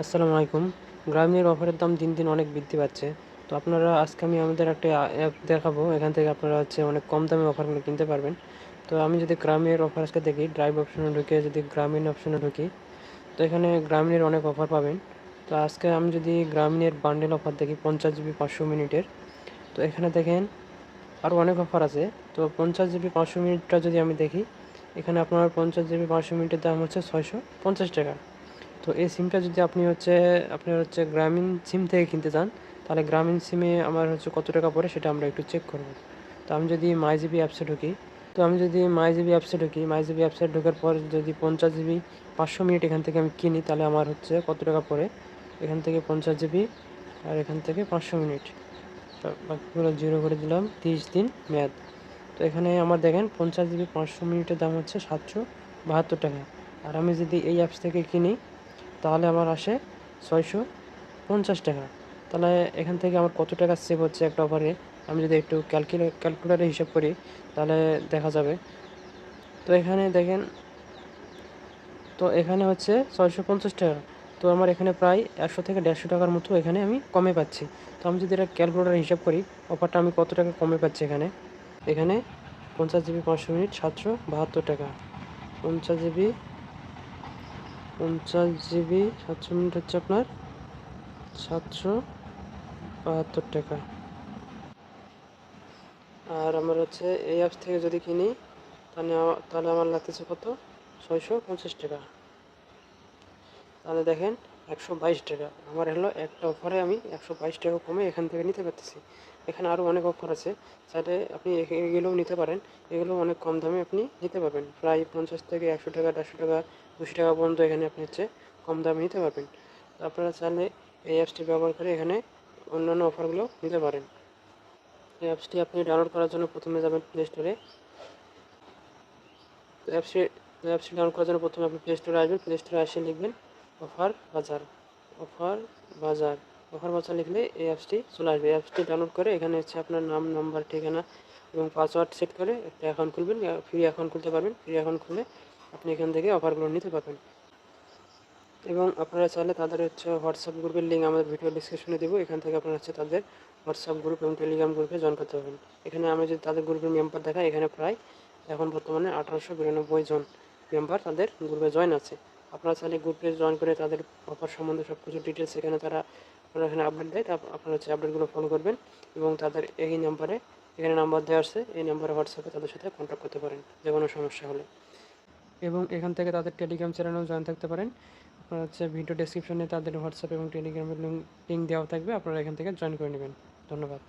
আসসালামু আলাইকুম। গ্রামীণের অফারের দাম দিন দিন অনেক বৃদ্ধি পাচ্ছে। তো আপনারা আজকে আমি আমাদের একটা অ্যাপ দেখাবো। এখান থেকে আপনারা অনেক কম দামে অফারগুলো কিনতে পারবেন। তো আমি যদি গ্রামীণের অফার আজকে দেখি, ড্রাইভ অপশনে ঢুকে যদি গ্রামীণ অপশনে ঢুকি, তো এখানে গ্রামীণের অনেক অফার পাবেন। তো আজকে আমি যদি গ্রামীণের বান্ডেল অফার দেখি 50 জিবি 500 মিনিটের, তো এখানে দেখেন আরও অনেক অফার আছে। তো 50 জিবি 500 মিনিটটা যদি আমি দেখি, এখানে আপনার 50 জিবি 500 মিনিটের দাম হচ্ছে 650 টাকা। তো এই সিমটা যদি আপনি গ্রামীণ সিম থেকে কিনতে চান, তাহলে গ্রামীণ সিমে আমার কত টাকা পড়ে সেটা আমরা একটু চেক করব। তো আমি যদি মাই জিবি অ্যাপসে ঢুকি, মাই জিবি অ্যাপসে ঢোকার পর যদি 50 জিবি 500 মিনিট এখান থেকে আমি কিনি, তাহলে আমার কত টাকা পড়ে। এখান থেকে 50 জিবি আর এখান থেকে 500 মিনিট, বাকিগুলো জিরো করে দিলাম, 30 দিন মেয়াদ। তো এখানে আমার দেখেন 50 জিবি 500 মিনিটের দাম হচ্ছে 772 টাকা। আর আমি যদি এই অ্যাপস থেকে কিনি, তাহলে আমার আসে 650 টাকা। তাহলে এখান থেকে আমার কত টাকা সেভ হচ্ছে একটা অফারে, আমি যদি একটু ক্যালকুলেটারে হিসাব করি, তাহলে দেখা যাবে। তো এখানে দেখেন, তো এখানে 650 টাকা। তো আমার এখানে প্রায় 100 থেকে 150 টাকার মতো এখানে আমি কমে পাচ্ছি। তো আমি যদি এটা ক্যালকুলেটারে হিসাব করি, অফারটা আমি কত টাকা কমে পাচ্ছি এখানে। এখানে 50 জিবি 500 মিনিট 772 টাকা। 50 জিবি 700 মিনিট হচ্ছে আপনার 772 টাকা। আর আমার এই অ্যাপস থেকে যদি কিনি, তাহলে আমার লাগতেছে কত, 650 টাকা। তাহলে দেখেন 122 টাকা আমার একটা অফারে আমি 122 টাকা কমে এখান থেকে নিতে পারতেছি। এখানে আরও অনেক অফার আছে, চাইলে আপনি এগুলোও নিতে পারেন। এগুলো অনেক কম দামে আপনি নিতে পারবেন, প্রায় 50 থেকে 100 টাকা 150 টাকা 200 টাকা পর্যন্ত এখানে আপনি কম দামে নিতে পারবেন। তো আপনারা চাইলে এই অ্যাপসটি ব্যবহার করে এখানে অন্যান্য অফারগুলো নিতে পারেন। এই অ্যাপসটি আপনি ডাউনলোড করার জন্য প্রথমে যাবেন প্লে স্টোরে। তো অ্যাপসটি ডাউনলোড করার জন্য প্রথমে আপনি প্লে স্টোরে আসবেন। প্লে স্টোরে এসে লিখবেন অফার বাজার। অফার বাজার অফার বাজার লিখলে এই অ্যাপসটি চলে আসবে। অ্যাপসটি ডাউনলোড করে এখানে আপনার নাম, নাম্বার, ঠিকানা এবং পাসওয়ার্ড সেট করে একটা অ্যাকাউন্ট খুলবেন। ফ্রি অ্যাকাউন্ট খুলতে পারবেন। ফ্রি অ্যাকাউন্ট খুলে আপনি এখান থেকে অফারগুলো নিতে পারবেন। এবং আপনারা চাইলে তাদের হোয়াটসঅ্যাপ গ্রুপের লিঙ্ক আমাদের ভিডিও ডিসক্রিপশনে দেবো। এখান থেকে আপনারা তাদের হোয়াটসঅ্যাপ গ্রুপ এবং টেলিগ্রাম গ্রুপে জয়েন করতে পারবেন। এখানে আমি যদি তাদের গ্রুপের মেম্বার দেখাই, এখানে প্রায় এখন বর্তমানে 1892 জন মেম্বার তাদের গ্রুপে জয়েন আছে। আপনারা চাইলে গ্রুপে জয়েন করে তাদের অফার সম্বন্ধে সব কিছু ডিটেলস আপনারা এখানে আপডেট দেয়, তা আপনারা আপডেটগুলো ফলো করবেন এবং তাদের এখানে নাম্বার দেওয়া আছে, এই নাম্বারে হোয়াটসঅ্যাপে তাদের সাথে কন্ট্যাক্ট করতে পারেন যে কোনো সমস্যা হলে। এবং এখান থেকে তাদের টেলিগ্রাম চ্যানেলেও জয়েন থাকতে পারেন। আপনার ভিডিও ডেসক্রিপশনে তাদের হোয়াটসঅ্যাপ এবং টেলিগ্রামের লিঙ্ক দেওয়া থাকবে, আপনারা এখান থেকে জয়েন করে নেবেন। ধন্যবাদ।